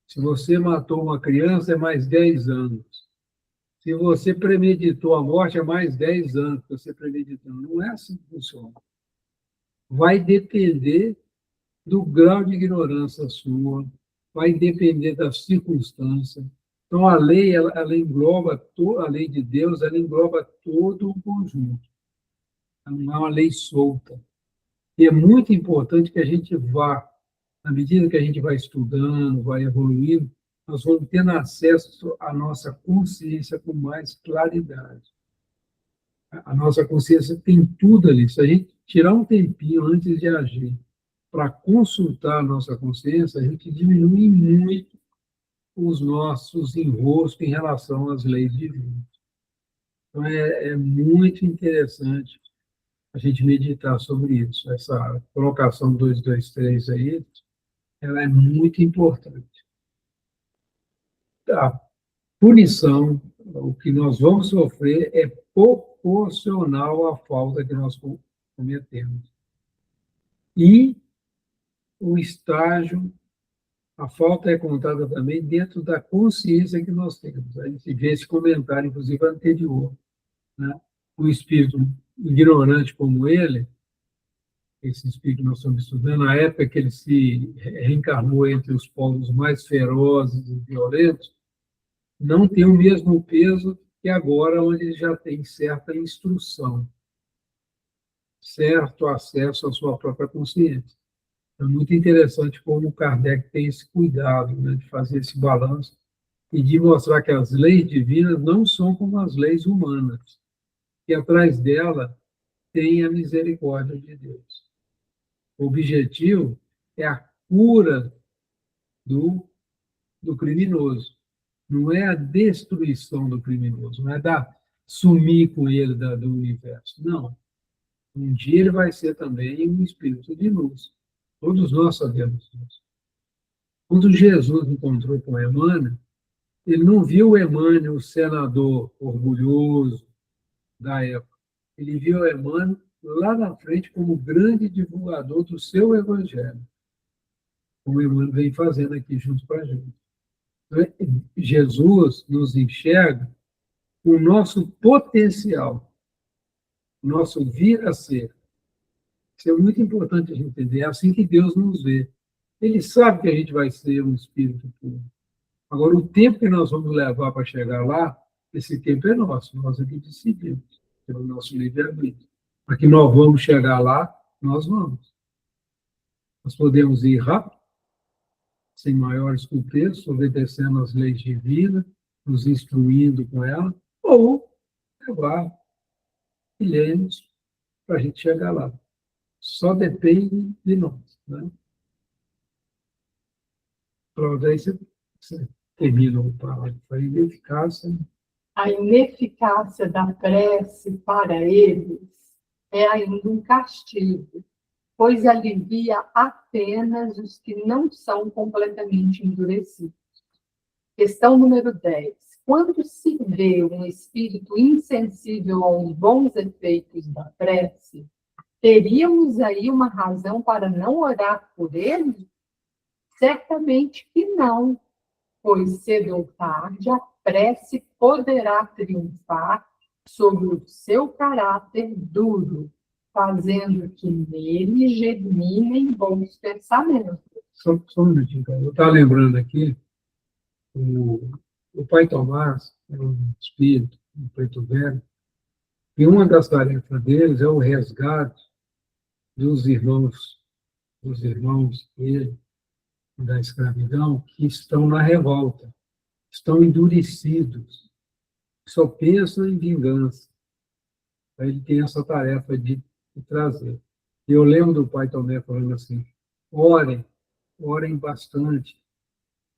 Se você matou uma criança, é mais 10 anos. Se você premeditou a morte, é mais 10 anos que você premeditou. Não é assim que funciona. Vai depender do grau de ignorância sua, vai depender das circunstâncias. Então, a lei, ela engloba, a lei de Deus, ela engloba todo o conjunto. Ela não é uma lei solta. E é muito importante que a gente vá, na medida que a gente vai estudando, vai evoluindo, nós vamos tendo acesso à nossa consciência com mais claridade. A nossa consciência tem tudo ali. Se a gente tirar um tempinho antes de agir para consultar a nossa consciência, a gente diminui muito os nossos enroscos em relação às leis divinas. Então, é muito interessante a gente meditar sobre isso. Essa colocação 223 aí, ela é muito importante. Tá. punição, o que nós vamos sofrer é proporcional à falta que nós cometemos. E o estágio, a falta é contada também dentro da consciência que nós temos. A gente vê esse comentário, inclusive, anterior. Né? Um espírito ignorante como ele, esse espírito que nós estamos estudando, na época que ele se reencarnou entre os povos mais ferozes e violentos, não tem o mesmo peso que agora, onde ele já tem certa instrução, certo acesso à sua própria consciência. É muito interessante como o Kardec tem esse cuidado, né, de fazer esse balanço e de mostrar que as leis divinas não são como as leis humanas, que atrás dela tem a misericórdia de Deus. O objetivo é a cura do criminoso. Não é a destruição do criminoso, não é sumir com ele do universo. Não. Um dia ele vai ser também um espírito de luz. Todos nós sabemos disso. Quando Jesus encontrou com Emmanuel, ele não viu Emmanuel, o senador orgulhoso da época. Ele viu Emmanuel lá na frente como grande divulgador do seu evangelho, como Emmanuel vem fazendo aqui junto com a gente. Jesus nos enxerga o nosso potencial, o nosso vir a ser. Isso é muito importante a gente entender. É assim que Deus nos vê. Ele sabe que a gente vai ser um espírito puro. Agora, o tempo que nós vamos levar para chegar lá, esse tempo é nosso. Nós aqui decidimos, pelo nosso livre-arbítrio. Para que nós vamos chegar lá, nós vamos. Nós podemos ir rápido, sem maiores tropeços, obedecendo às leis divinas, nos instruindo com ela, ou levar milênios para a gente chegar lá. Só depende de nós. Né? Pronto, aí você termina o parágrafo. A ineficácia. A ineficácia da prece para eles é ainda um castigo, pois alivia apenas os que não são completamente endurecidos. Questão número 10. Quando se vê um espírito insensível aos bons efeitos da prece, teríamos aí uma razão para não orar por ele? Certamente que não, pois cedo ou tarde a prece poderá triunfar sobre o seu caráter duro, fazendo que nele germinem bons pensamentos. Só um minutinho, cara. Eu estava lembrando aqui, o pai Tomás, é um espírito, um preto velho, e uma das tarefas deles é o resgate dos irmãos dele, da escravidão, que estão na revolta, estão endurecidos, só pensam em vingança. Aí ele tem essa tarefa de trazer. E eu lembro do pai Tomé falando assim, orem bastante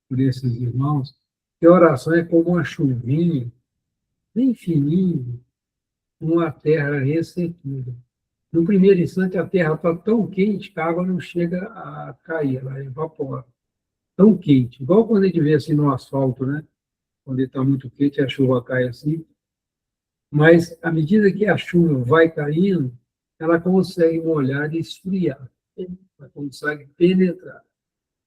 por esses irmãos, que a oração é como uma chuvinha, bem fininha, numa terra ressequida. No primeiro instante, a terra está tão quente que a água não chega a cair, ela evapora. Tão quente. Igual quando a gente vê assim no asfalto, né? Quando ele está muito quente, a chuva cai assim. Mas, à medida que a chuva vai caindo, ela consegue molhar e esfriar. Ela consegue penetrar.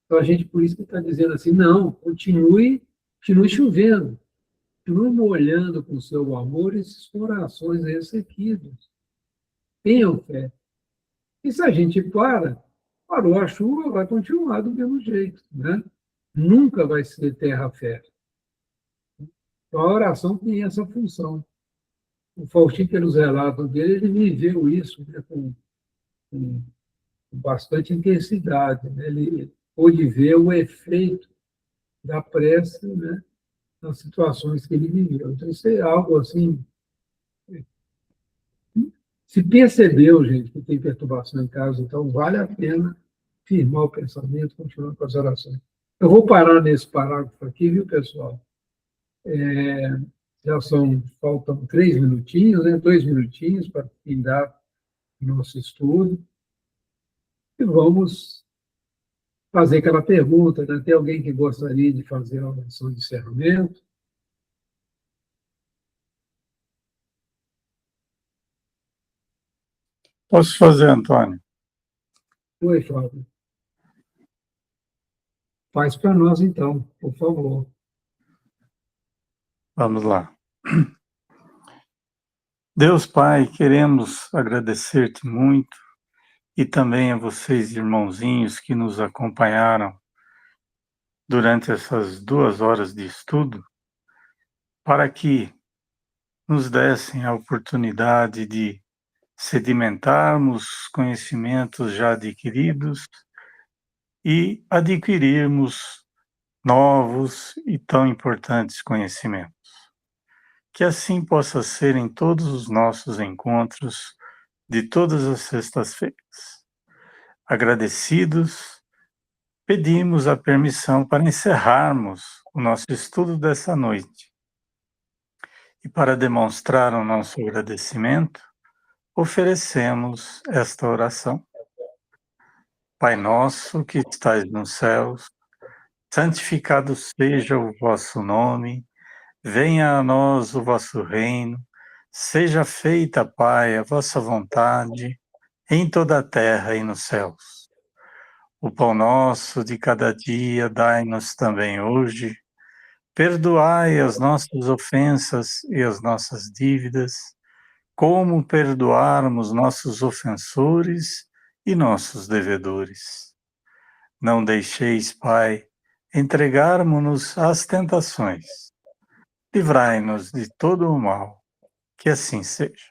Então, a gente, por isso que está dizendo assim, não, continue chovendo. Continue molhando com o seu amor esses corações ressequidos. Tenham fé. E se a gente parou a chuva, vai continuar do mesmo jeito. Né? Nunca vai ser terra fértil. Então, a oração tem essa função. O Faustinho, pelos relatos dele, ele viveu isso, né, com bastante intensidade. Né? Ele pôde ver o efeito da prece, né, nas situações que ele viveu. Então, isso é algo assim. Se percebeu, gente, que tem perturbação em casa, então vale a pena firmar o pensamento, continuar com as orações. Eu vou parar nesse parágrafo aqui, viu, pessoal? Faltam 3 minutinhos, né? 2 minutinhos para findar o nosso estudo. E vamos fazer aquela pergunta, né? Tem alguém que gostaria de fazer a oração de encerramento? Posso fazer, Antônio? Oi, Fábio. Faz para nós, então, por favor. Vamos lá. Deus Pai, queremos agradecer-te muito e também a vocês, irmãozinhos, que nos acompanharam durante essas 2 horas de estudo, para que nos dessem a oportunidade de sedimentarmos conhecimentos já adquiridos e adquirirmos novos e tão importantes conhecimentos. Que assim possa ser em todos os nossos encontros de todas as sextas-feiras. Agradecidos, pedimos a permissão para encerrarmos o nosso estudo dessa noite. E para demonstrar o nosso agradecimento, oferecemos esta oração. Pai nosso que estais nos céus, santificado seja o vosso nome, venha a nós o vosso reino, seja feita, Pai, a vossa vontade, em toda a terra e nos céus. O pão nosso de cada dia dai-nos também hoje, perdoai as nossas ofensas e as nossas dívidas, como perdoarmos nossos ofensores e nossos devedores. Não deixeis, Pai, entregarmos-nos às tentações. Livrai-nos de todo o mal, que assim seja.